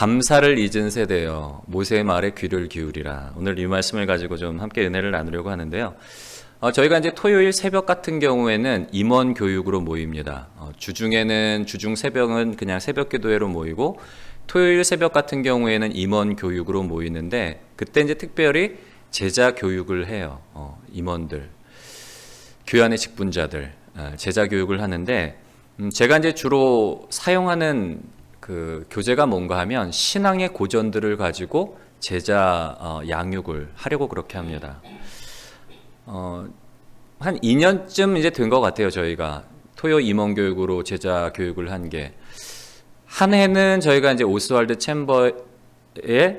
감사를 잊은 세대여 모세의 말에 귀를 기울이라. 오늘 이 말씀을 가지고 좀 함께 은혜를 나누려고 하는데요. 저희가 이제 토요일 새벽 같은 경우에는 임원 교육으로 모입니다. 주중에는 주중 새벽은 그냥 새벽 기도회로 모이고 토요일 새벽 같은 경우에는 임원 교육으로 모이는데 그때 이제 특별히 제자 교육을 해요. 임원들, 교회 안의 직분자들 제자 교육을 하는데 제가 이제 주로 사용하는 그 교재가 뭔가 하면 신앙의 고전들을 가지고 제자 양육을 하려고 그렇게 합니다. 한 2년쯤 이제 된 것 같아요. 저희가 토요 임원 교육으로 제자 교육을 한 게 한 해는 저희가 이제 오스왈드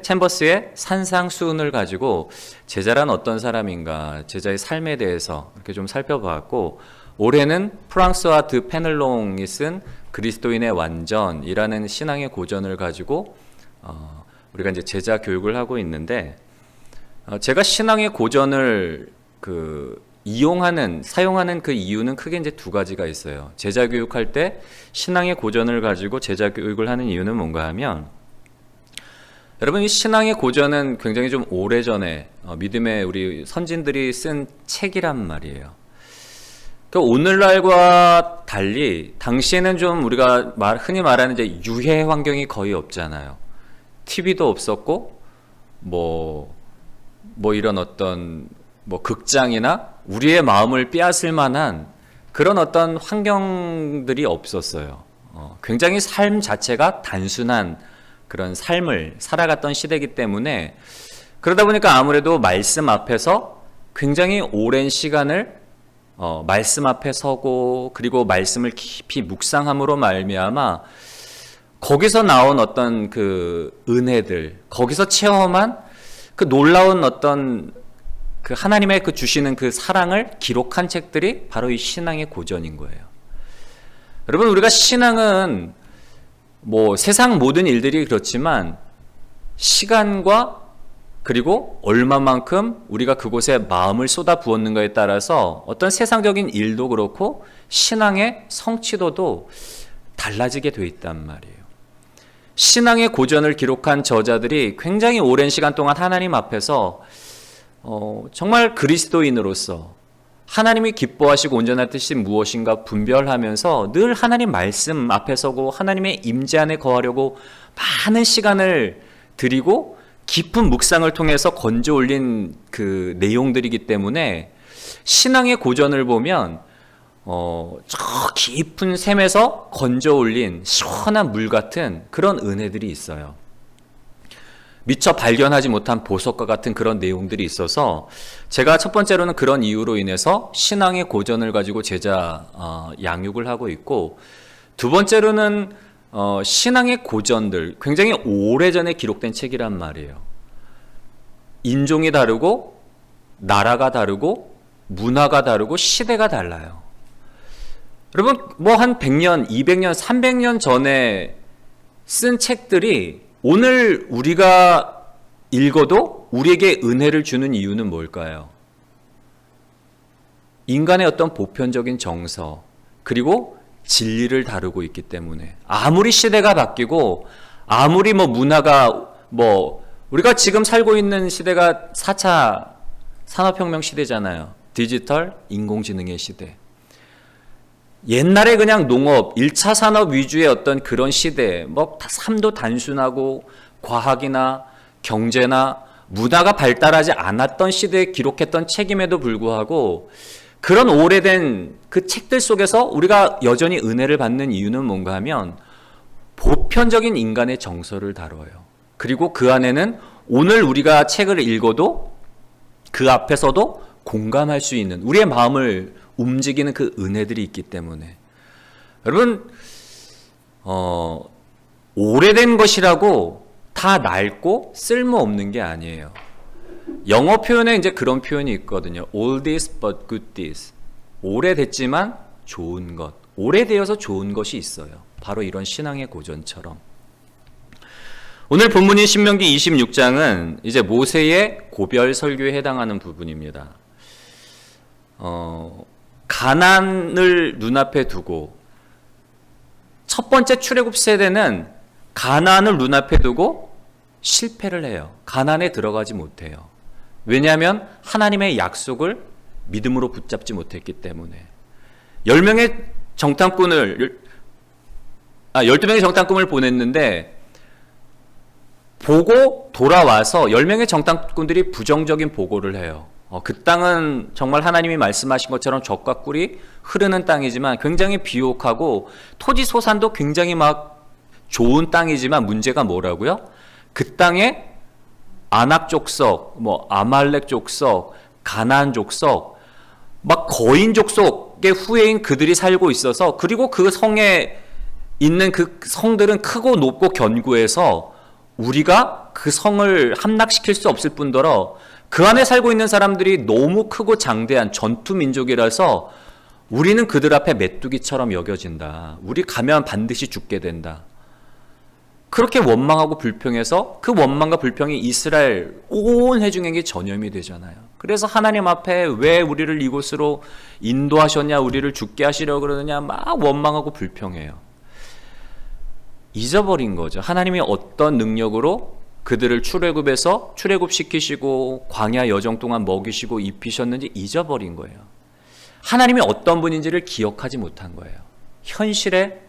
챔버스의 산상수훈을 가지고 제자란 어떤 사람인가, 제자의 삶에 대해서 이렇게 좀 살펴봤고, 올해는 프랑스와 드 페넬롱이 쓴 그리스도인의 완전이라는 신앙의 고전을 가지고 우리가 이제 제자 교육을 하고 있는데, 제가 신앙의 고전을 사용하는 그 이유는 크게 이제 두 가지가 있어요. 제자 교육할 때 신앙의 고전을 가지고 제자 교육을 하는 이유는 뭔가 하면, 여러분, 이 신앙의 고전은 굉장히 좀 오래전에 믿음의 우리 선진들이 쓴 책이란 말이에요. 그러니까 오늘날과 달리 당시에는 좀 우리가 흔히 말하는 이제 유해 환경이 거의 없잖아요. TV도 없었고 뭐 이런 어떤 극장이나 우리의 마음을 빼앗을 만한 그런 어떤 환경들이 없었어요. 굉장히 삶 자체가 단순한 그런 삶을 살아갔던 시대이기 때문에, 그러다 보니까 아무래도 말씀 앞에서 굉장히 오랜 시간을 말씀 앞에 서고, 그리고 말씀을 깊이 묵상함으로 말미암아 거기서 나온 어떤 그 은혜들, 거기서 체험한 그 놀라운 어떤 그 하나님의 그 주시는 그 사랑을 기록한 책들이 바로 이 신앙의 고전인 거예요. 여러분, 우리가 신앙은 세상 모든 일들이 그렇지만 시간과 그리고 얼마만큼 우리가 그곳에 마음을 쏟아 부었는가에 따라서 어떤 세상적인 일도 그렇고 신앙의 성취도도 달라지게 돼 있단 말이에요. 신앙의 고전을 기록한 저자들이 굉장히 오랜 시간 동안 하나님 앞에서 정말 그리스도인으로서 하나님이 기뻐하시고 온전한 뜻이 무엇인가 분별하면서 늘 하나님 말씀 앞에 서고 하나님의 임재 안에 거하려고 많은 시간을 들이고 깊은 묵상을 통해서 건져 올린 그 내용들이기 때문에 신앙의 고전을 보면 저 깊은 샘에서 건져 올린 시원한 물 같은 그런 은혜들이 있어요. 미처 발견하지 못한 보석과 같은 그런 내용들이 있어서 제가 첫 번째로는 그런 이유로 인해서 신앙의 고전을 가지고 제자 양육을 하고 있고, 두 번째로는 신앙의 고전들, 굉장히 오래전에 기록된 책이란 말이에요. 인종이 다르고 나라가 다르고 문화가 다르고 시대가 달라요. 여러분, 한 100년, 200년, 300년 전에 쓴 책들이 오늘 우리가 읽어도 우리에게 은혜를 주는 이유는 뭘까요? 인간의 어떤 보편적인 정서, 그리고 진리를 다루고 있기 때문에, 아무리 시대가 바뀌고 아무리 문화가 우리가 지금 살고 있는 시대가 4차 산업혁명 시대잖아요. 디지털 인공지능의 시대. 옛날에 그냥 농업, 1차 산업 위주의 어떤 그런 시대, 삶도 단순하고 과학이나 경제나 문화가 발달하지 않았던 시대에 기록했던 책임에도 불구하고 그런 오래된 그 책들 속에서 우리가 여전히 은혜를 받는 이유는 뭔가 하면 보편적인 인간의 정서를 다뤄요. 그리고 그 안에는 오늘 우리가 책을 읽어도 그 앞에서도 공감할 수 있는 우리의 마음을 움직이는 그 은혜들이 있기 때문에, 여러분, 오래된 것이라고 다 낡고 쓸모없는 게 아니에요. 영어 표현에 이제 그런 표현이 있거든요. Old is but good is. 오래됐지만 좋은 것, 오래되어서 좋은 것이 있어요. 바로 이런 신앙의 고전처럼. 오늘 본문인 신명기 26장은 이제 모세의 고별 설교에 해당하는 부분입니다. 가나안을 눈앞에 두고 첫 번째 출애굽 세대는 가나안을 눈앞에 두고 실패를 해요. 가나안에 들어가지 못해요. 왜냐하면 하나님의 약속을 믿음으로 붙잡지 못했기 때문에. 12명의 정탐꾼을 보냈는데 보고 돌아와서 10명의 정탐꾼들이 부정적인 보고를 해요. 그 땅은 정말 하나님이 말씀하신 것처럼 젖과 꿀이 흐르는 땅이지만 굉장히 비옥하고 토지 소산도 굉장히 막 좋은 땅이지만 문제가 뭐라고요? 그 땅에 아낙 족속, 아말렉 족속, 가나안 족속, 막 거인 족속의 후예인 그들이 살고 있어서, 그리고 그 성에 있는 그 성들은 크고 높고 견고해서 우리가 그 성을 함락시킬 수 없을 뿐더러 그 안에 살고 있는 사람들이 너무 크고 장대한 전투 민족이라서 우리는 그들 앞에 메뚜기처럼 여겨진다. 우리 가면 반드시 죽게 된다. 그렇게 원망하고 불평해서 그 원망과 불평이 이스라엘 온 회중에게 전염이 되잖아요. 그래서 하나님 앞에 왜 우리를 이곳으로 인도하셨냐, 우리를 죽게 하시려고 그러느냐 막 원망하고 불평해요. 잊어버린 거죠. 하나님이 어떤 능력으로 그들을 출애굽시키시고 광야 여정 동안 먹이시고 입히셨는지 잊어버린 거예요. 하나님이 어떤 분인지를 기억하지 못한 거예요. 현실에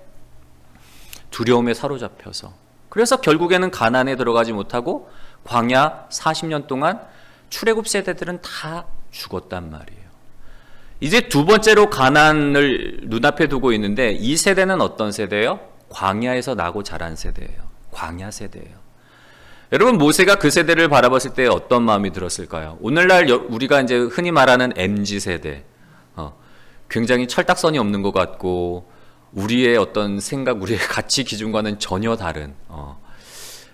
두려움에 사로잡혀서. 그래서 결국에는 가나안에 들어가지 못하고 광야 40년 동안 출애굽 세대들은 다 죽었단 말이에요. 이제 두 번째로 가나안을 눈앞에 두고 있는데 이 세대는 어떤 세대예요? 광야에서 나고 자란 세대예요. 광야 세대예요. 여러분, 모세가 그 세대를 바라봤을 때 어떤 마음이 들었을까요? 오늘날 우리가 이제 흔히 말하는 MZ 세대, 굉장히 철딱선이 없는 것 같고 우리의 어떤 생각, 우리의 가치 기준과는 전혀 다른,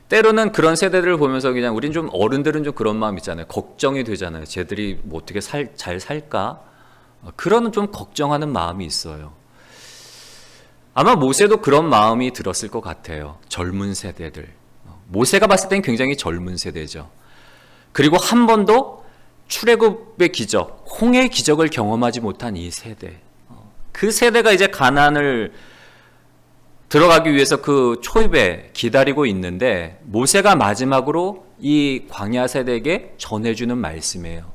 때로는 그런 세대들을 보면서 그냥 우린 좀, 어른들은 좀 그런 마음 있잖아요. 걱정이 되잖아요. 쟤들이 뭐 어떻게 잘 살까? 그런 좀 걱정하는 마음이 있어요. 아마 모세도 그런 마음이 들었을 것 같아요. 젊은 세대들. 모세가 봤을 땐 굉장히 젊은 세대죠. 그리고 한 번도 출애굽의 기적, 홍해의 기적을 경험하지 못한 이 세대. 그 세대가 이제 가나안을 들어가기 위해서 그 초입에 기다리고 있는데 모세가 마지막으로 이 광야 세대에게 전해주는 말씀이에요.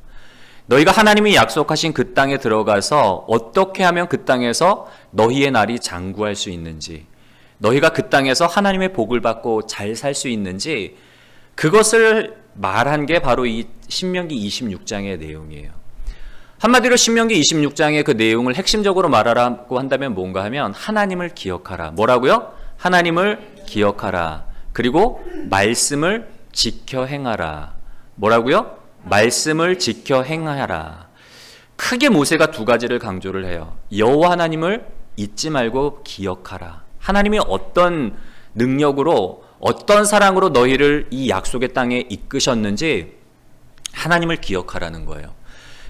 너희가 하나님이 약속하신 그 땅에 들어가서 어떻게 하면 그 땅에서 너희의 날이 장구할 수 있는지, 너희가 그 땅에서 하나님의 복을 받고 잘 살 수 있는지, 그것을 말한 게 바로 이 신명기 26장의 내용이에요. 한마디로 신명기 26장의 그 내용을 핵심적으로 말하라고 한다면 뭔가 하면 하나님을 기억하라. 뭐라고요? 하나님을 기억하라. 그리고 말씀을 지켜 행하라. 뭐라고요? 말씀을 지켜 행하라. 크게 모세가 두 가지를 강조를 해요. 여호와 하나님을 잊지 말고 기억하라. 하나님이 어떤 능력으로, 어떤 사랑으로 너희를 이 약속의 땅에 이끄셨는지 하나님을 기억하라는 거예요.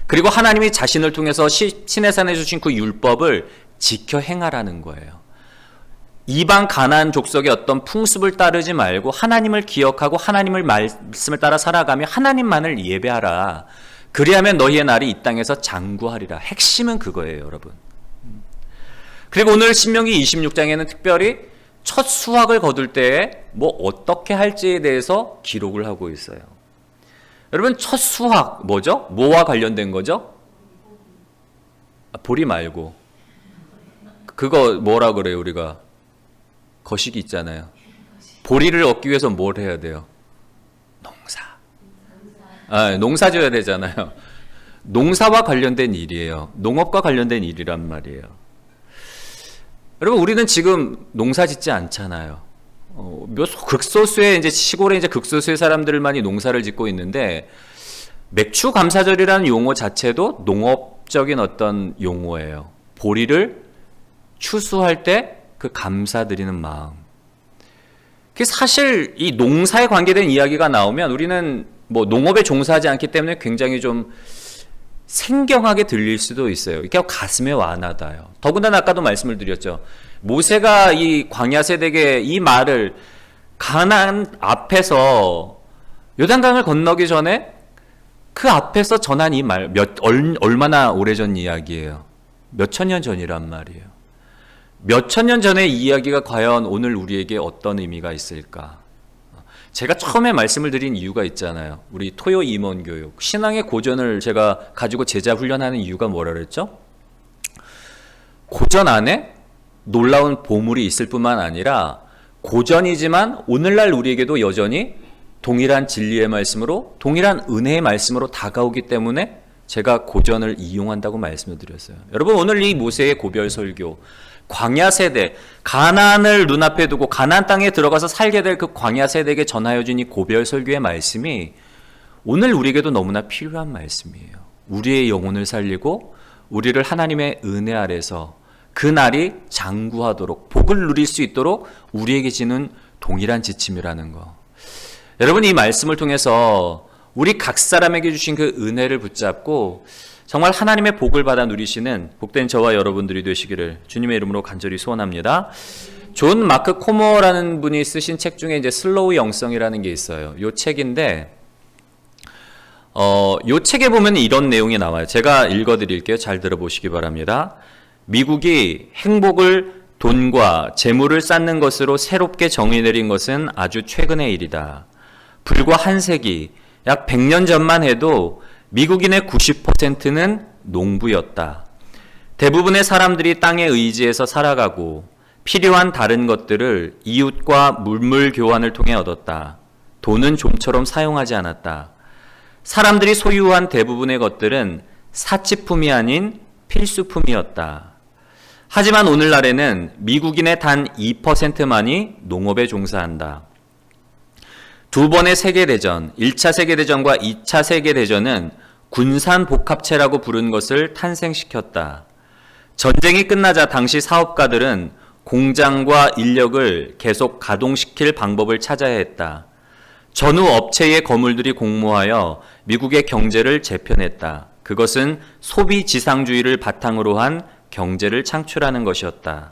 그리고 하나님이 자신을 통해서 시내산에 주신 그 율법을 지켜 행하라는 거예요. 이방 가나안 족속의 어떤 풍습을 따르지 말고 하나님을 기억하고 하나님의 말씀을 따라 살아가며 하나님만을 예배하라. 그리하면 너희의 날이 이 땅에서 장구하리라. 핵심은 그거예요, 여러분. 그리고 오늘 신명기 26장에는 특별히 첫 수확을 거둘 때에 뭐 어떻게 할지에 대해서 기록을 하고 있어요. 여러분, 첫 수확 뭐죠? 뭐와 관련된 거죠? 보리 말고 그거 뭐라 그래요? 우리가 거시기 있잖아요. 보리를 얻기 위해서 뭘 해야 돼요? 농사 지어야 되잖아요. 농사와 관련된 일이에요. 농업과 관련된 일이란 말이에요. 여러분, 우리는 지금 농사 짓지 않잖아요. 극소수의 이제 시골에 이제 극소수의 사람들만이 농사를 짓고 있는데, 맥추 감사절이라는 용어 자체도 농업적인 어떤 용어예요. 보리를 추수할 때 그 감사드리는 마음. 그 사실 이 농사에 관계된 이야기가 나오면 우리는 뭐 농업에 종사하지 않기 때문에 굉장히 좀 생경하게 들릴 수도 있어요. 이렇게 가슴에 와닿아요. 더군다나 아까도 말씀을 드렸죠. 모세가 이 광야 세대에게 이 말을 가나안 앞에서 요단강을 건너기 전에 그 앞에서 전한 이 말, 얼마나 오래전 이야기예요. 몇천 년 전이란 말이에요. 몇천 년 전의 이야기가 과연 오늘 우리에게 어떤 의미가 있을까? 제가 처음에 말씀을 드린 이유가 있잖아요. 우리 토요 임원 교육, 신앙의 고전을 제가 가지고 제자 훈련하는 이유가 뭐라 그랬죠? 고전 안에 놀라운 보물이 있을 뿐만 아니라 고전이지만 오늘날 우리에게도 여전히 동일한 진리의 말씀으로, 동일한 은혜의 말씀으로 다가오기 때문에 제가 고전을 이용한다고 말씀을 드렸어요. 여러분, 오늘 이 모세의 고별 설교, 광야 세대, 가나안을 눈앞에 두고 가나안 땅에 들어가서 살게 될 그 광야 세대에게 전하여 준 이 고별 설교의 말씀이 오늘 우리에게도 너무나 필요한 말씀이에요. 우리의 영혼을 살리고 우리를 하나님의 은혜 아래서 그 날이 장구하도록, 복을 누릴 수 있도록 우리에게 지는 동일한 지침이라는 거. 여러분, 이 말씀을 통해서 우리 각 사람에게 주신 그 은혜를 붙잡고 정말 하나님의 복을 받아 누리시는 복된 저와 여러분들이 되시기를 주님의 이름으로 간절히 소원합니다. 존 마크 코머라는 분이 쓰신 책 중에 이제 슬로우 영성이라는 게 있어요. 요 책인데, 요 책에 보면 이런 내용이 나와요. 제가 읽어드릴게요. 잘 들어보시기 바랍니다. 미국이 행복을 돈과 재물을 쌓는 것으로 새롭게 정의 내린 것은 아주 최근의 일이다. 불과 한 세기, 약 100년 전만 해도 미국인의 90%는 농부였다. 대부분의 사람들이 땅에 의지해서 살아가고 필요한 다른 것들을 이웃과 물물 교환을 통해 얻었다. 돈은 좀처럼 사용하지 않았다. 사람들이 소유한 대부분의 것들은 사치품이 아닌 필수품이었다. 하지만 오늘날에는 미국인의 단 2%만이 농업에 종사한다. 두 번의 세계대전, 1차 세계대전과 2차 세계대전은 군산복합체라고 부른 것을 탄생시켰다. 전쟁이 끝나자 당시 사업가들은 공장과 인력을 계속 가동시킬 방법을 찾아야 했다. 전후 업체의 거물들이 공모하여 미국의 경제를 재편했다. 그것은 소비 지상주의를 바탕으로 한 경제를 창출하는 것이었다.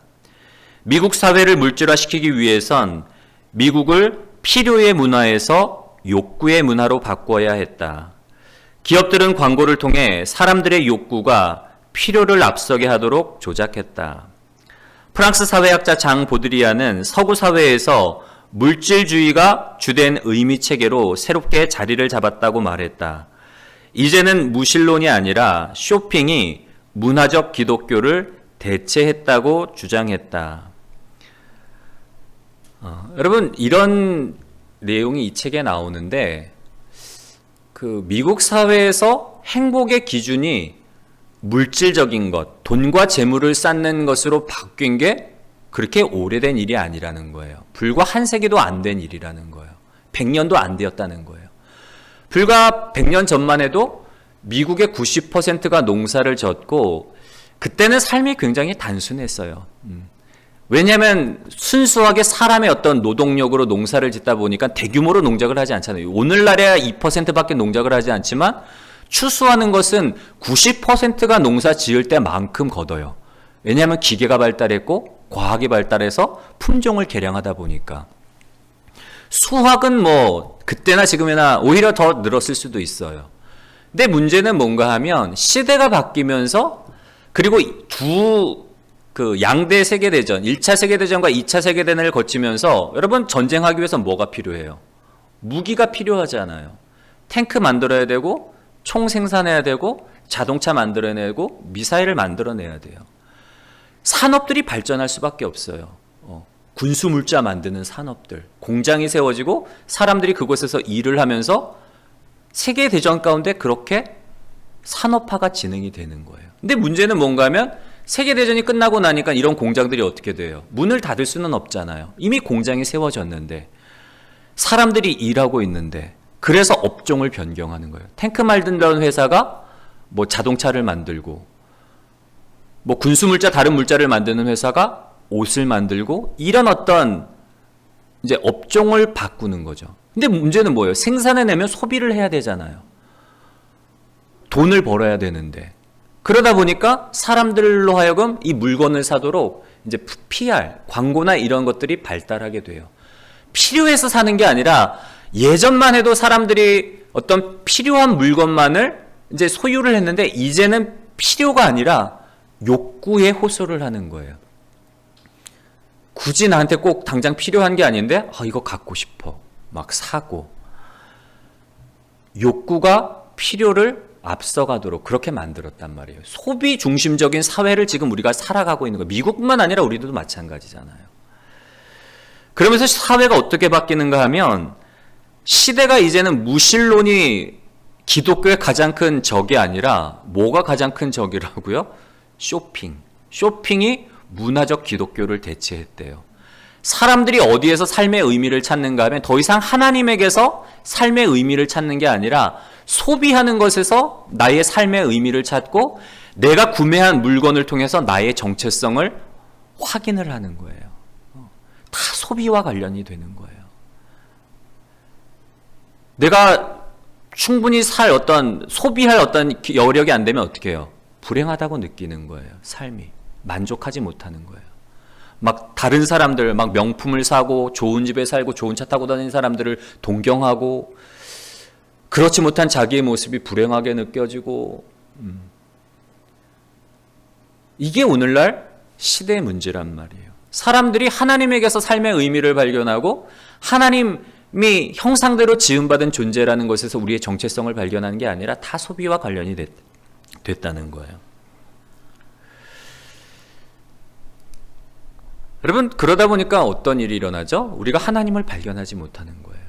미국 사회를 물질화시키기 위해선 미국을 필요의 문화에서 욕구의 문화로 바꿔야 했다. 기업들은 광고를 통해 사람들의 욕구가 필요를 앞서게 하도록 조작했다. 프랑스 사회학자 장 보드리아는 서구 사회에서 물질주의가 주된 의미 체계로 새롭게 자리를 잡았다고 말했다. 이제는 무신론이 아니라 쇼핑이 문화적 기독교를 대체했다고 주장했다. 여러분, 이런 내용이 이 책에 나오는데, 그 미국 사회에서 행복의 기준이 물질적인 것, 돈과 재물을 쌓는 것으로 바뀐 게 그렇게 오래된 일이 아니라는 거예요. 불과 한 세기도 안 된 일이라는 거예요. 100년도 안 되었다는 거예요. 불과 100년 전만 해도 미국의 90%가 농사를 졌고, 그때는 삶이 굉장히 단순했어요. 왜냐하면 순수하게 사람의 어떤 노동력으로 농사를 짓다 보니까 대규모로 농작을 하지 않잖아요. 오늘날에야 2%밖에 농작을 하지 않지만 추수하는 것은 90%가 농사 지을 때만큼 거둬요. 왜냐하면 기계가 발달했고 과학이 발달해서 품종을 개량하다 보니까. 수확은 뭐 그때나 지금이나 오히려 더 늘었을 수도 있어요. 근데 문제는 뭔가 하면 시대가 바뀌면서, 그리고 그 양대 세계대전, 1차 세계대전과 2차 세계대전을 거치면서 여러분, 전쟁하기 위해서 뭐가 필요해요? 무기가 필요하잖아요. 탱크 만들어야 되고, 총 생산해야 되고, 자동차 만들어내고, 미사일을 만들어내야 돼요. 산업들이 발전할 수밖에 없어요. 군수물자 만드는 산업들, 공장이 세워지고 사람들이 그곳에서 일을 하면서 세계대전 가운데 그렇게 산업화가 진행이 되는 거예요. 근데 문제는 뭔가 하면 세계대전이 끝나고 나니까 이런 공장들이 어떻게 돼요? 문을 닫을 수는 없잖아요. 이미 공장이 세워졌는데, 사람들이 일하고 있는데, 그래서 업종을 변경하는 거예요. 탱크 만드는 회사가 뭐 자동차를 만들고, 뭐 군수물자, 다른 물자를 만드는 회사가 옷을 만들고, 이런 어떤 이제 업종을 바꾸는 거죠. 근데 문제는 뭐예요? 생산해내면 소비를 해야 되잖아요. 돈을 벌어야 되는데. 그러다 보니까 사람들로 하여금 이 물건을 사도록 이제 PR, 광고나 이런 것들이 발달하게 돼요. 필요해서 사는 게 아니라 예전만 해도 사람들이 어떤 필요한 물건만을 이제 소유를 했는데, 이제는 필요가 아니라 욕구에 호소를 하는 거예요. 굳이 나한테 꼭 당장 필요한 게 아닌데 이거 갖고 싶어. 막 사고. 욕구가 필요를 앞서가도록 그렇게 만들었단 말이에요. 소비 중심적인 사회를 지금 우리가 살아가고 있는 거예요. 미국뿐만 아니라 우리도 마찬가지잖아요. 그러면서 사회가 어떻게 바뀌는가 하면 시대가 이제는 무신론이 기독교의 가장 큰 적이 아니라 뭐가 가장 큰 적이라고요? 쇼핑. 쇼핑이 문화적 기독교를 대체했대요. 사람들이 어디에서 삶의 의미를 찾는가 하면 더 이상 하나님에게서 삶의 의미를 찾는 게 아니라 소비하는 것에서 나의 삶의 의미를 찾고 내가 구매한 물건을 통해서 나의 정체성을 확인을 하는 거예요. 다 소비와 관련이 되는 거예요. 내가 충분히 소비할 어떤 여력이 안 되면 어떻게 해요? 불행하다고 느끼는 거예요. 삶이. 만족하지 못하는 거예요. 막 다른 사람들, 막 명품을 사고 좋은 집에 살고 좋은 차 타고 다니는 사람들을 동경하고 그렇지 못한 자기의 모습이 불행하게 느껴지고 이게 오늘날 시대의 문제란 말이에요. 사람들이 하나님에게서 삶의 의미를 발견하고 하나님이 형상대로 지음받은 존재라는 것에서 우리의 정체성을 발견하는 게 아니라 다 소비와 관련이 됐다는 거예요. 여러분, 그러다 보니까 어떤 일이 일어나죠? 우리가 하나님을 발견하지 못하는 거예요.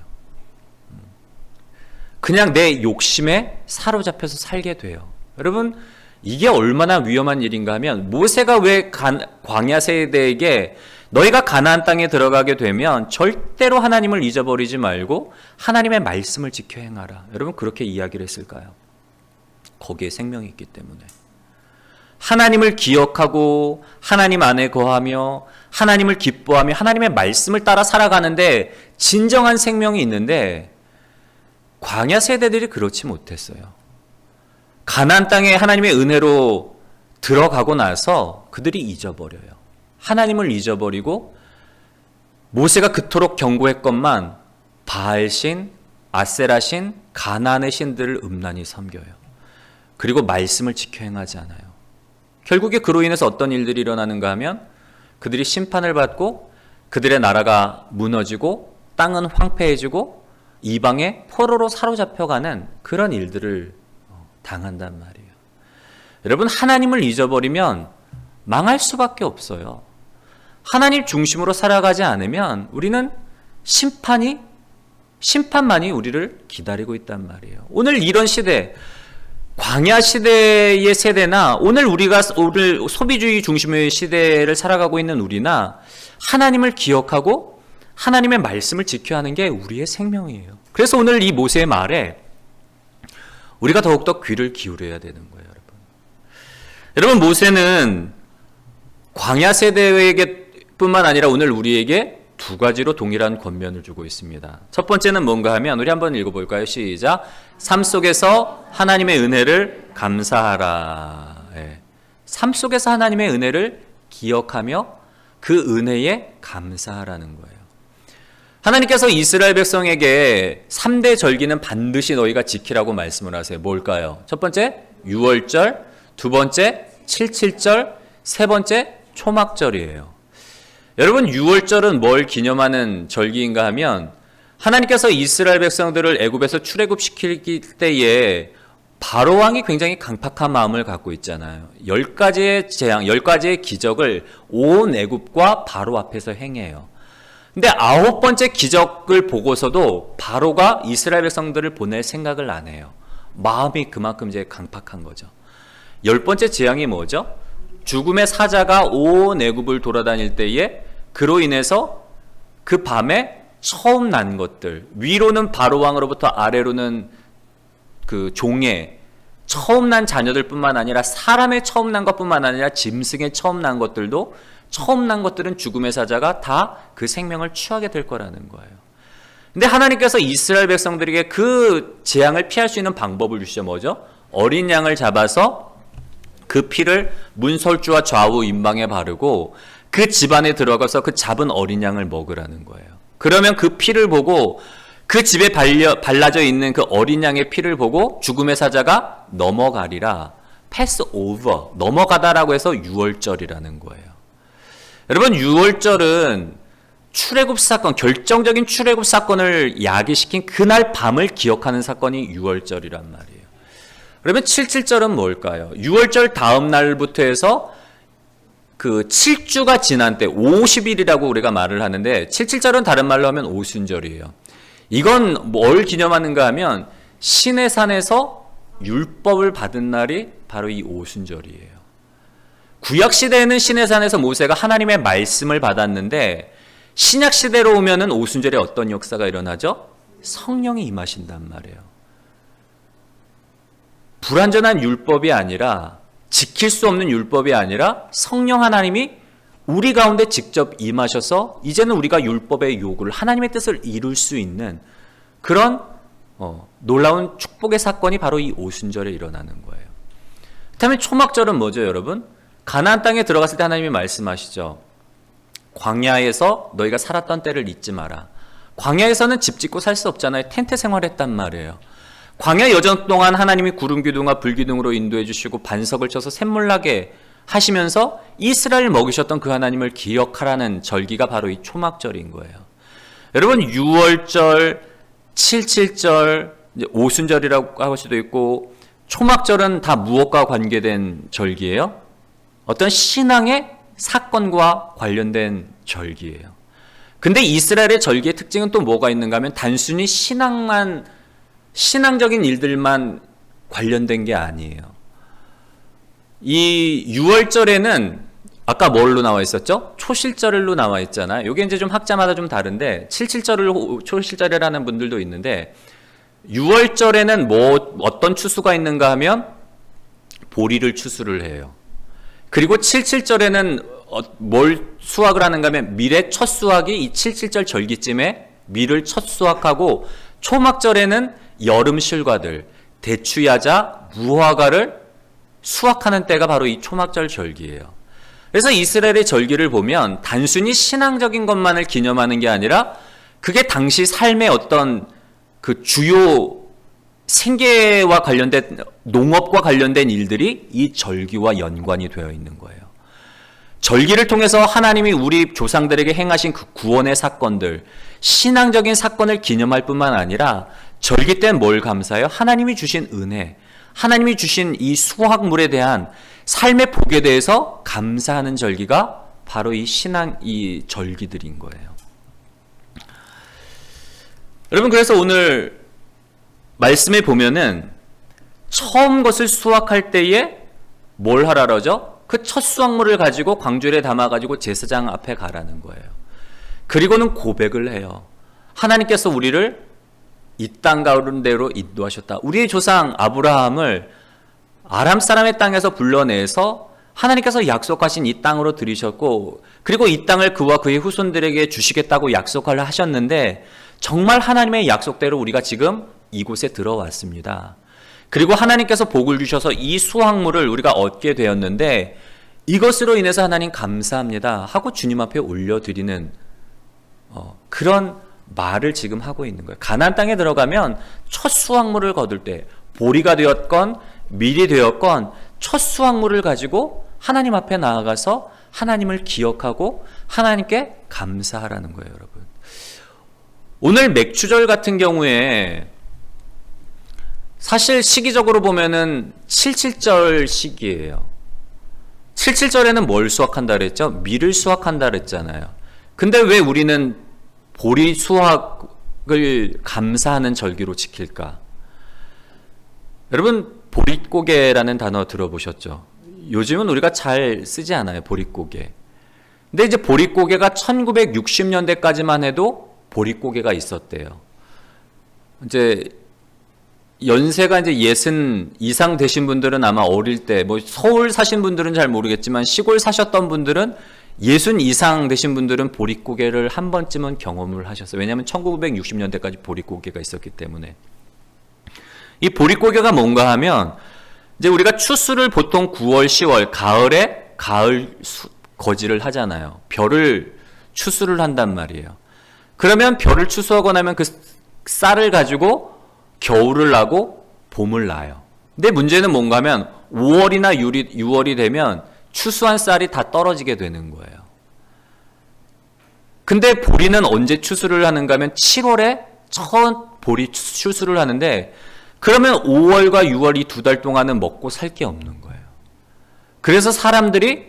그냥 내 욕심에 사로잡혀서 살게 돼요. 여러분, 이게 얼마나 위험한 일인가 하면 모세가 왜 광야 세대에게 너희가 가나안 땅에 들어가게 되면 절대로 하나님을 잊어버리지 말고 하나님의 말씀을 지켜 행하라. 여러분, 그렇게 이야기를 했을까요? 거기에 생명이 있기 때문에. 하나님을 기억하고 하나님 안에 거하며 하나님을 기뻐하며 하나님의 말씀을 따라 살아가는데 진정한 생명이 있는데 광야 세대들이 그렇지 못했어요. 가나안 땅에 하나님의 은혜로 들어가고 나서 그들이 잊어버려요. 하나님을 잊어버리고 모세가 그토록 경고했건만 바알신, 아세라신, 가나안의 신들을 음란히 섬겨요. 그리고 말씀을 지켜 행하지 않아요. 결국에 그로 인해서 어떤 일들이 일어나는가 하면 그들이 심판을 받고 그들의 나라가 무너지고 땅은 황폐해지고 이방의 포로로 사로잡혀가는 그런 일들을 당한단 말이에요. 여러분, 하나님을 잊어버리면 망할 수밖에 없어요. 하나님 중심으로 살아가지 않으면 우리는 심판만이 우리를 기다리고 있단 말이에요. 오늘 이런 시대, 광야 시대의 세대나 오늘 소비주의 중심의 시대를 살아가고 있는 우리나 하나님을 기억하고 하나님의 말씀을 지켜야 하는 게 우리의 생명이에요. 그래서 오늘 이 모세의 말에 우리가 더욱더 귀를 기울여야 되는 거예요, 여러분. 여러분, 모세는 광야 세대에게 뿐만 아니라 오늘 우리에게 두 가지로 동일한 권면을 주고 있습니다. 첫 번째는 뭔가 하면 우리 한번 읽어볼까요? 시작. 삶 속에서 하나님의 은혜를 감사하라. 삶 속에서 하나님의 은혜를 기억하며 그 은혜에 감사하라는 거예요. 하나님께서 이스라엘 백성에게 3대 절기는 반드시 너희가 지키라고 말씀을 하세요. 뭘까요? 첫 번째, 유월절. 두 번째, 칠칠절. 세 번째, 초막절이에요. 여러분, 유월절은 뭘 기념하는 절기인가 하면 하나님께서 이스라엘 백성들을 애굽에서 출애굽시킬 때에 바로 왕이 굉장히 강팍한 마음을 갖고 있잖아요. 10가지의 재앙, 10가지의 기적을 온 애굽과 바로 앞에서 행해요. 근데 9번째 기적을 보고서도 바로가 이스라엘 백성들을 보낼 생각을 안 해요. 마음이 그만큼 이제 강팍한 거죠. 10번째 재앙이 뭐죠? 죽음의 사자가 온 애굽을 돌아다닐 때에 그로 인해서 그 밤에 처음 난 것들, 위로는 바로 왕으로부터 아래로는 그 종의 처음 난 자녀들뿐만 아니라 사람의 처음 난 것뿐만 아니라 짐승의 처음 난 것들도 처음 난 것들은 죽음의 사자가 다 그 생명을 취하게 될 거라는 거예요. 근데 하나님께서 이스라엘 백성들에게 그 재앙을 피할 수 있는 방법을 주시죠. 뭐죠? 어린 양을 잡아서 그 피를 문설주와 좌우 임방에 바르고 그 집안에 들어가서 그 잡은 어린 양을 먹으라는 거예요. 그러면 그 피를 보고 그 집에 발라져 있는 그 어린 양의 피를 보고 죽음의 사자가 넘어가리라. 패스 오버, 넘어가다라고 해서 유월절이라는 거예요. 여러분 6월절은 출애굽 사건, 결정적인 출애굽 사건을 야기시킨 그날 밤을 기억하는 사건이 6월절이란 말이에요. 그러면 77절은 뭘까요? 6월절 다음 날부터 해서 그 7주가 지난 때 50일이라고 우리가 말을 하는데 77절은 다른 말로 하면 오순절이에요. 이건 뭘 기념하는가 하면 시내산에서 율법을 받은 날이 바로 이 오순절이에요. 구약시대에는 시내산에서 모세가 하나님의 말씀을 받았는데 신약시대로 오면은 오순절에 어떤 역사가 일어나죠? 성령이 임하신단 말이에요. 불완전한 율법이 아니라, 지킬 수 없는 율법이 아니라 성령 하나님이 우리 가운데 직접 임하셔서 이제는 우리가 율법의 요구를, 하나님의 뜻을 이룰 수 있는 그런 놀라운 축복의 사건이 바로 이 오순절에 일어나는 거예요. 그다음에 초막절은 뭐죠, 여러분? 가나안 땅에 들어갔을 때 하나님이 말씀하시죠. 광야에서 너희가 살았던 때를 잊지 마라. 광야에서는 집 짓고 살 수 없잖아요. 텐트 생활했단 말이에요. 광야 여정 동안 하나님이 구름 기둥과 불 기둥으로 인도해 주시고 반석을 쳐서 샘물 나게 하시면서 이스라엘 먹이셨던 그 하나님을 기억하라는 절기가 바로 이 초막절인 거예요. 여러분 6월절, 77절, 오순절이라고 할 수도 있고 초막절은 다 무엇과 관계된 절기예요? 어떤 신앙의 사건과 관련된 절기예요. 근데 이스라엘의 절기의 특징은 또 뭐가 있는가 하면 단순히 신앙적인 일들만 관련된 게 아니에요. 이 6월절에는 아까 뭘로 나와 있었죠? 초실절로 나와 있잖아요. 이게 이제 좀 학자마다 좀 다른데 77절을 초실절이라는 분들도 있는데 6월절에는 어떤 추수가 있는가 하면 보리를 추수를 해요. 그리고 77절에는 뭘 수확을 하는가 하면 밀의 첫 수확이 이 77절 절기쯤에 밀을 첫 수확하고 초막절에는 여름 실과들, 대추야자, 무화과를 수확하는 때가 바로 이 초막절 절기예요. 그래서 이스라엘의 절기를 보면 단순히 신앙적인 것만을 기념하는 게 아니라 그게 당시 삶의 어떤 그 주요 생계와 관련된 농업과 관련된 일들이 이 절기와 연관이 되어 있는 거예요. 절기를 통해서 하나님이 우리 조상들에게 행하신 그 구원의 사건들, 신앙적인 사건을 기념할 뿐만 아니라 절기 때는 뭘 감사해요? 하나님이 주신 은혜, 하나님이 주신 이 수확물에 대한 삶의 복에 대해서 감사하는 절기가 바로 이 절기들인 거예요. 여러분, 그래서 오늘 말씀에 보면은 처음 것을 수확할 때에 뭘 하라 그러죠? 그 첫 수확물을 가지고 광주리에 담아가지고 제사장 앞에 가라는 거예요. 그리고는 고백을 해요. 하나님께서 우리를 이 땅 가운데로 인도하셨다. 우리의 조상 아브라함을 아람 사람의 땅에서 불러내서 하나님께서 약속하신 이 땅으로 들이셨고, 그리고 이 땅을 그와 그의 후손들에게 주시겠다고 약속을 하셨는데 정말 하나님의 약속대로 우리가 지금 이곳에 들어왔습니다. 그리고 하나님께서 복을 주셔서 이 수확물을 우리가 얻게 되었는데 이것으로 인해서 하나님 감사합니다 하고 주님 앞에 올려드리는 그런 말을 지금 하고 있는 거예요. 가나안 땅에 들어가면 첫 수확물을 거둘 때 보리가 되었건 밀이 되었건 첫 수확물을 가지고 하나님 앞에 나아가서 하나님을 기억하고 하나님께 감사하라는 거예요, 여러분. 오늘 맥추절 같은 경우에 사실 시기적으로 보면은 77절 시기예요. 77절에는 뭘 수확한다 그랬죠? 밀을 수확한다 그랬잖아요. 근데 왜 우리는 보리 수확을 감사하는 절기로 지킬까? 여러분, 보릿고개라는 단어 들어보셨죠? 요즘은 우리가 잘 쓰지 않아요, 보릿고개. 근데 이제 보릿고개가 1960년대까지만 해도 보릿고개가 있었대요. 이제 연세가 이제 60 이상 되신 분들은 아마 어릴 때, 뭐 서울 사신 분들은 잘 모르겠지만 시골 사셨던 분들은 60 이상 되신 분들은 보릿고개를 한 번쯤은 경험을 하셨어요. 왜냐하면 1960년대까지 보릿고개가 있었기 때문에. 이 보릿고개가 뭔가 하면 이제 우리가 추수를 보통 9월, 10월, 가을에 거지를 하잖아요. 벼를 추수를 한단 말이에요. 그러면 벼를 추수하고 나면 그 쌀을 가지고 겨울을 나고 봄을 나요. 근데 문제는 뭔가 하면 5월이나 6월이 되면 추수한 쌀이 다 떨어지게 되는 거예요. 근데 보리는 언제 추수를 하는가 하면 7월에 첫 보리 추수를 하는데 그러면 5월과 6월 이 2달 동안은 먹고 살 게 없는 거예요. 그래서 사람들이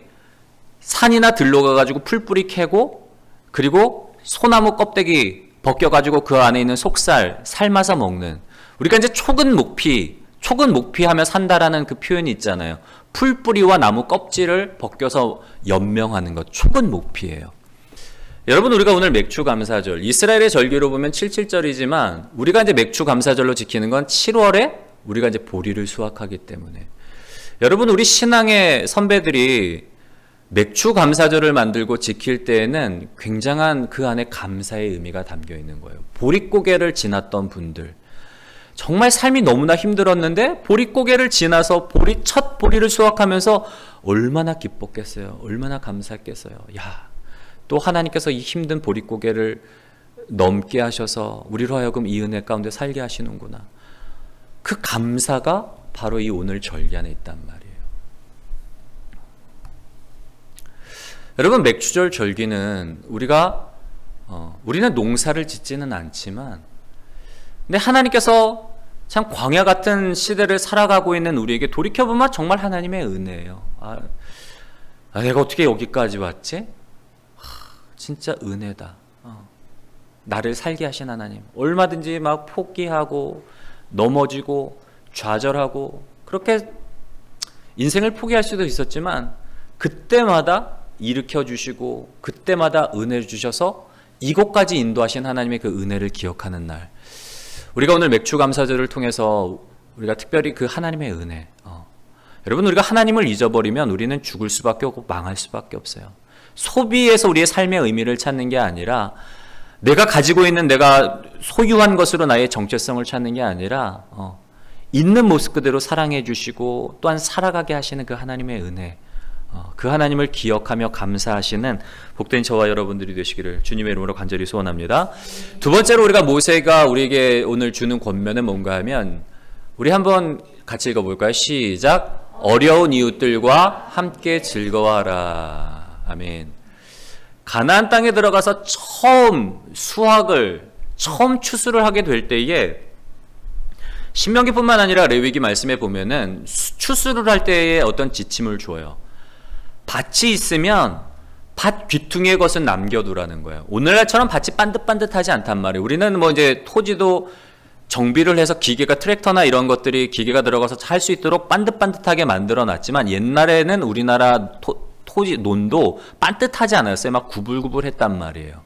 산이나 들로 가가지고 풀뿌리 캐고 그리고 소나무 껍데기 벗겨가지고 그 안에 있는 속살 삶아서 먹는, 우리가 이제 촉은 목피 하며 산다라는 그 표현이 있잖아요. 풀뿌리와 나무 껍질을 벗겨서 연명하는 것, 촉은 목피예요. 여러분, 우리가 오늘 맥추감사절, 이스라엘의 절기로 보면 77절이지만 우리가 이제 맥추감사절로 지키는 건 7월에 우리가 이제 보리를 수확하기 때문에, 여러분, 우리 신앙의 선배들이 맥추감사절을 만들고 지킬 때에는 굉장한 그 안에 감사의 의미가 담겨 있는 거예요. 보릿고개를 지났던 분들, 정말 삶이 너무나 힘들었는데 보릿고개를 지나서 첫 보리를 수확하면서 얼마나 기뻤겠어요. 얼마나 감사했겠어요. 야, 또 하나님께서 이 힘든 보릿고개를 넘게 하셔서 우리로 하여금 이 은혜 가운데 살게 하시는구나. 그 감사가 바로 이 오늘 절기 안에 있단 말이에요. 여러분, 맥추절 절기는 우리는 농사를 짓지는 않지만, 근데 하나님께서 참 광야 같은 시대를 살아가고 있는 우리에게 돌이켜보면 정말 하나님의 은혜예요. 내가 어떻게 여기까지 왔지? 진짜 은혜다. 나를 살게 하신 하나님. 얼마든지 막 포기하고 넘어지고 좌절하고 그렇게 인생을 포기할 수도 있었지만 그때마다 일으켜 주시고 그때마다 은혜를 주셔서 이곳까지 인도하신 하나님의 그 은혜를 기억하는 날, 우리가 오늘 맥추감사절을 통해서 우리가 특별히 그 하나님의 은혜, 여러분, 우리가 하나님을 잊어버리면 우리는 죽을 수밖에 없고 망할 수밖에 없어요. 소비에서 우리의 삶의 의미를 찾는 게 아니라, 내가 가지고 있는 내가 소유한 것으로 나의 정체성을 찾는 게 아니라 있는 모습 그대로 사랑해 주시고 또한 살아가게 하시는 그 하나님의 은혜, 그 하나님을 기억하며 감사하시는 복된 저와 여러분들이 되시기를 주님의 이름으로 간절히 소원합니다. 두 번째로 우리가 모세가 우리에게 오늘 주는 권면은 뭔가 하면, 우리 한번 같이 읽어볼까요? 시작. 어려운 이웃들과 함께 즐거워하라. 아멘. 가나안 땅에 들어가서 처음 추수를 하게 될 때에, 신명기뿐만 아니라 레위기 말씀에 보면은 추수를 할 때에 어떤 지침을 줘요. 밭이 있으면 밭 귀퉁이의 것은 남겨두라는 거예요. 오늘날처럼 밭이 반듯반듯하지 않단 말이에요. 우리는 뭐 이제 토지도 정비를 해서 기계가, 트랙터나 이런 것들이 기계가 들어가서 할 수 있도록 반듯반듯하게 만들어 놨지만, 옛날에는 우리나라 토지, 논도 반듯하지 않았어요. 막 구불구불했단 말이에요.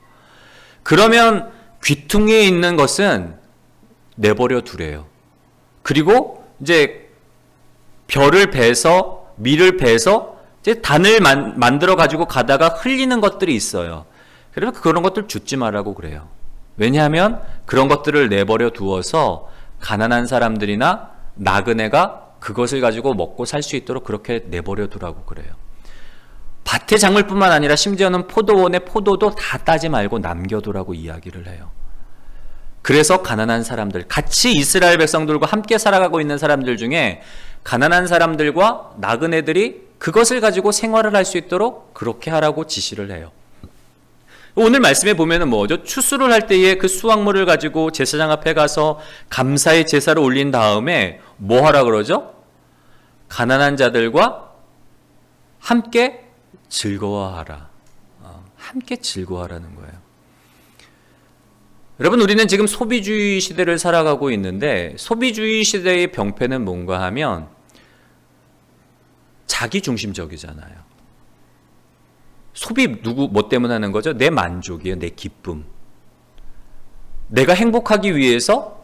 그러면 귀퉁이에 있는 것은 내버려 두래요. 그리고 이제 밀을 베서 이제 단을 만들어 가지고 가다가 흘리는 것들이 있어요. 그러면 그런 것들 줍지 말라고 그래요. 왜냐하면 그런 것들을 내버려 두어서 가난한 사람들이나 나그네가 그것을 가지고 먹고 살 수 있도록 그렇게 내버려 두라고 그래요. 밭의 작물뿐만 아니라 심지어는 포도원의 포도도 다 따지 말고 남겨두라고 이야기를 해요. 그래서 가난한 사람들, 같이 이스라엘 백성들과 함께 살아가고 있는 사람들 중에 가난한 사람들과 나그네들이 그것을 가지고 생활을 할 수 있도록 그렇게 하라고 지시를 해요. 오늘 말씀에 보면은 뭐죠? 추수를 할 때에 그 수확물을 가지고 제사장 앞에 가서 감사의 제사를 올린 다음에 뭐 하라 그러죠? 가난한 자들과 함께 즐거워하라. 함께 즐거워하라는 거예요. 여러분, 우리는 지금 소비주의 시대를 살아가고 있는데, 소비주의 시대의 병폐는 뭔가 하면 자기중심적이잖아요. 소비 뭐 때문에 하는 거죠? 내 만족이에요. 내 기쁨. 내가 행복하기 위해서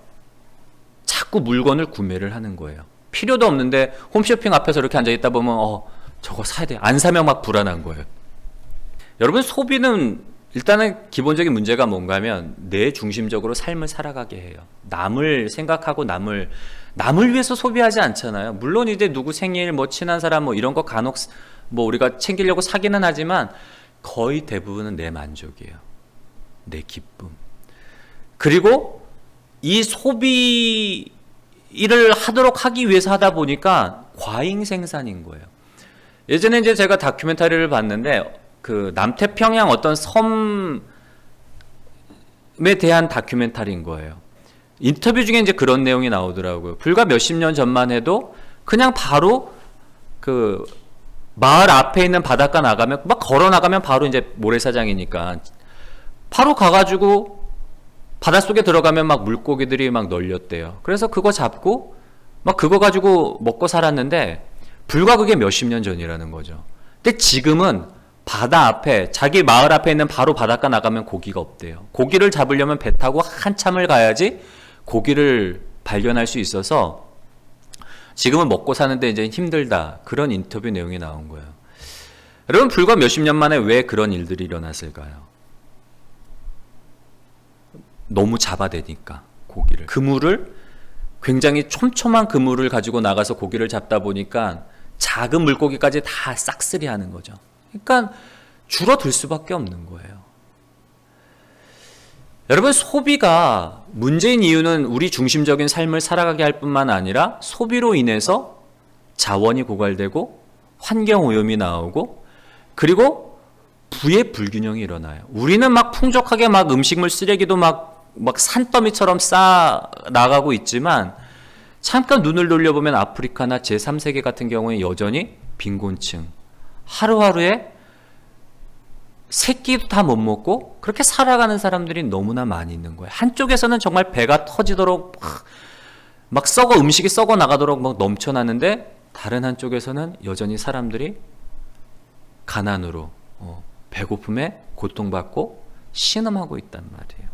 자꾸 물건을 구매를 하는 거예요. 필요도 없는데 홈쇼핑 앞에서 이렇게 앉아있다 보면 저거 사야 돼. 안 사면 막 불안한 거예요. 여러분, 소비는 일단은 기본적인 문제가 뭔가 하면 내 중심적으로 삶을 살아가게 해요. 남을 생각하고 남을 위해서 소비하지 않잖아요. 물론 이제 누구 생일, 뭐 친한 사람 뭐 이런 거 간혹 뭐 우리가 챙기려고 사기는 하지만 거의 대부분은 내 만족이에요. 내 기쁨. 그리고 이 소비를 하도록 하기 위해서 하다 보니까 과잉 생산인 거예요. 예전에 이제 제가 다큐멘터리를 봤는데 그 남태평양 어떤 섬 대한 다큐멘터리인 거예요. 인터뷰 중에 이제 그런 내용이 나오더라고요. 불과 몇십 년 전만 해도 그냥 바로 그 마을 앞에 있는 바닷가 나가면 막 걸어 나가면 바로 이제 모래사장이니까 바로 가가지고 바닷속에 들어가면 막 물고기들이 막 널렸대요. 그래서 그거 잡고 막 그거 가지고 먹고 살았는데 불과 그게 몇십 년 전이라는 거죠. 근데 지금은 바다 앞에 자기 마을 앞에 있는 바로 바닷가 나가면 고기가 없대요. 고기를 잡으려면 배 타고 한참을 가야지 고기를 발견할 수 있어서 지금은 먹고 사는데 이제 힘들다. 그런 인터뷰 내용이 나온 거예요. 여러분 불과 몇십 년 만에 왜 그런 일들이 일어났을까요? 너무 잡아대니까 고기를. 그물을 굉장히 촘촘한 그물을 가지고 나가서 고기를 잡다 보니까 작은 물고기까지 다 싹쓸이 하는 거죠. 그러니까 줄어들 수밖에 없는 거예요. 여러분 소비가 문제인 이유는 우리 중심적인 삶을 살아가게 할 뿐만 아니라 소비로 인해서 자원이 고갈되고 환경오염이 나오고 그리고 부의 불균형이 일어나요. 우리는 막 풍족하게 막 음식물 쓰레기도 막 산더미처럼 쌓아 나가고 있지만 잠깐 눈을 돌려보면 아프리카나 제3세계 같은 경우에 여전히 빈곤층, 하루하루에 세 끼도 다 못 먹고 그렇게 살아가는 사람들이 너무나 많이 있는 거예요. 한쪽에서는 정말 배가 터지도록 막 음식이 썩어 나가도록 막 넘쳐나는데 다른 한쪽에서는 여전히 사람들이 가난으로 배고픔에 고통받고 신음하고 있단 말이에요.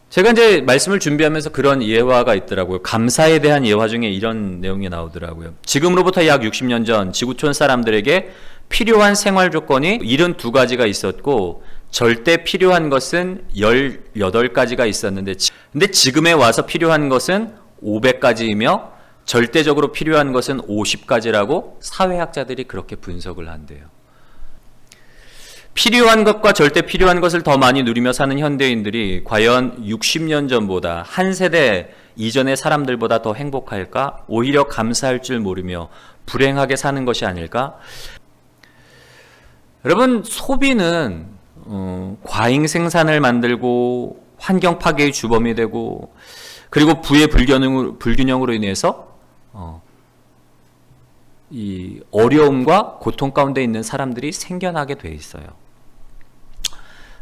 제가 이제 말씀을 준비하면서 그런 예화가 있더라고요. 감사에 대한 예화 중에 이런 내용이 나오더라고요. 지금으로부터 약 60년 전 지구촌 사람들에게 필요한 생활 조건이 72가지가 있었고 절대 필요한 것은 18가지가 있었는데 근데 지금에 와서 필요한 것은 500가지이며 절대적으로 필요한 것은 50가지라고 사회학자들이 그렇게 분석을 한대요. 필요한 것과 절대 필요한 것을 더 많이 누리며 사는 현대인들이 과연 60년 전보다 한 세대 이전의 사람들보다 더 행복할까? 오히려 감사할 줄 모르며 불행하게 사는 것이 아닐까? 여러분 소비는 과잉 생산을 만들고 환경 파괴의 주범이 되고 그리고 부의 불균형으로 인해서 이 어려움과 고통 가운데 있는 사람들이 생겨나게 돼 있어요.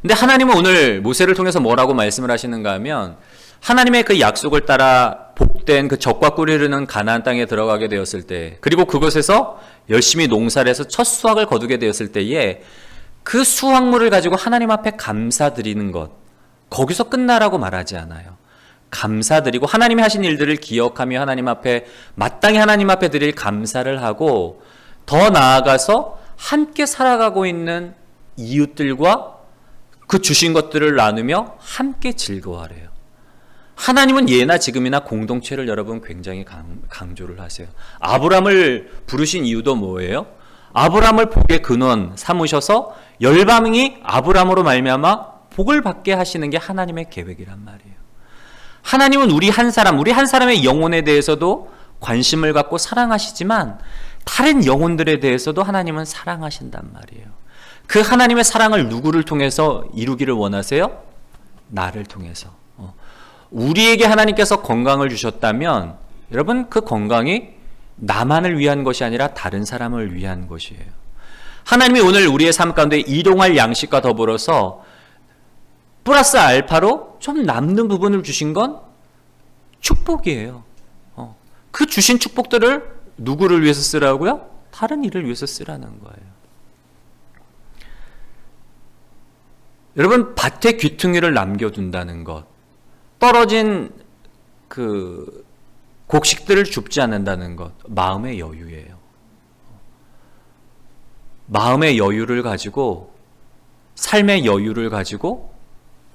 근데 하나님은 오늘 모세를 통해서 뭐라고 말씀을 하시는가 하면 하나님의 그 약속을 따라 복된 그 젖과 꿀이 흐르는 가나안 땅에 들어가게 되었을 때 그리고 그곳에서 열심히 농사를 해서 첫 수확을 거두게 되었을 때에 그 수확물을 가지고 하나님 앞에 감사드리는 것 거기서 끝나라고 말하지 않아요. 감사드리고 하나님이 하신 일들을 기억하며 하나님 앞에 마땅히 하나님 앞에 드릴 감사를 하고 더 나아가서 함께 살아가고 있는 이웃들과 그 주신 것들을 나누며 함께 즐거워하래요. 하나님은 예나 지금이나 공동체를 여러분 굉장히 강조를 하세요. 아브라함을 부르신 이유도 뭐예요? 아브라함을 복의 근원 삼으셔서 열방이 아브라함으로 말미암아 복을 받게 하시는 게 하나님의 계획이란 말이에요. 하나님은 우리 한 사람의 영혼에 대해서도 관심을 갖고 사랑하시지만 다른 영혼들에 대해서도 하나님은 사랑하신단 말이에요. 그 하나님의 사랑을 누구를 통해서 이루기를 원하세요? 나를 통해서. 우리에게 하나님께서 건강을 주셨다면 여러분 그 건강이 나만을 위한 것이 아니라 다른 사람을 위한 것이에요. 하나님이 오늘 우리의 삶 가운데 일용할 양식과 더불어서 플러스 알파로 좀 남는 부분을 주신 건 축복이에요. 그 주신 축복들을 누구를 위해서 쓰라고요? 다른 일을 위해서 쓰라는 거예요. 여러분 밭에 귀퉁이를 남겨둔다는 것, 떨어진 그 곡식들을 줍지 않는다는 것, 마음의 여유예요. 마음의 여유를 가지고 삶의 여유를 가지고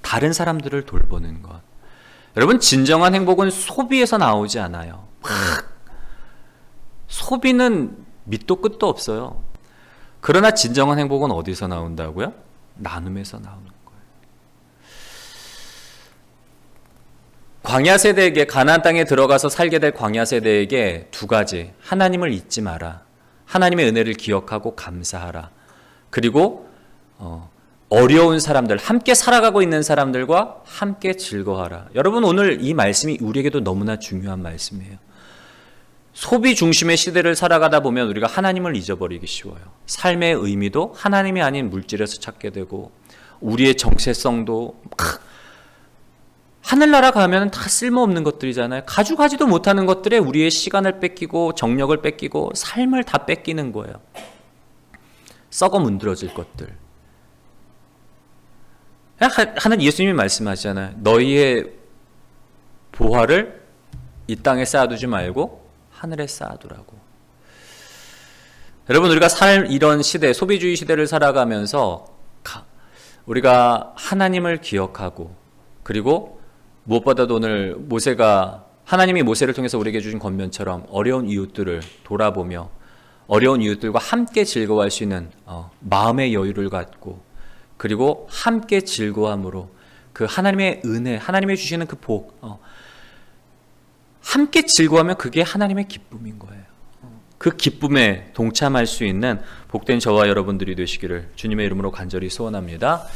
다른 사람들을 돌보는 것. 여러분 진정한 행복은 소비에서 나오지 않아요. 소비는 밑도 끝도 없어요. 그러나 진정한 행복은 어디서 나온다고요? 나눔에서 나오는 거예요. 광야 세대에게 가나안 땅에 들어가서 살게 될 광야 세대에게 두 가지. 하나님을 잊지 마라. 하나님의 은혜를 기억하고 감사하라. 그리고 어려운 사람들, 함께 살아가고 있는 사람들과 함께 즐거워하라. 여러분, 오늘 이 말씀이 우리에게도 너무나 중요한 말씀이에요. 소비 중심의 시대를 살아가다 보면 우리가 하나님을 잊어버리기 쉬워요. 삶의 의미도 하나님이 아닌 물질에서 찾게 되고, 우리의 정체성도 하늘나라 가면 다 쓸모없는 것들이잖아요. 가져가지도 못하는 것들에 우리의 시간을 뺏기고 정력을 뺏기고 삶을 다 뺏기는 거예요. 썩어 문드러질 것들. 하는 예수님이 말씀하시잖아요. 너희의 보화를 이 땅에 쌓아두지 말고 하늘에 쌓아두라고. 여러분, 우리가 이런 시대, 소비주의 시대를 살아가면서 우리가 하나님을 기억하고, 그리고 무엇보다도 오늘 하나님이 모세를 통해서 우리에게 주신 권면처럼 어려운 이웃들을 돌아보며 어려운 이웃들과 함께 즐거워할 수 있는 마음의 여유를 갖고, 그리고 함께 즐거움으로 그 하나님의 은혜, 하나님이 주시는 그 복, 함께 즐거워하면 그게 하나님의 기쁨인 거예요. 그 기쁨에 동참할 수 있는 복된 저와 여러분들이 되시기를 주님의 이름으로 간절히 소원합니다.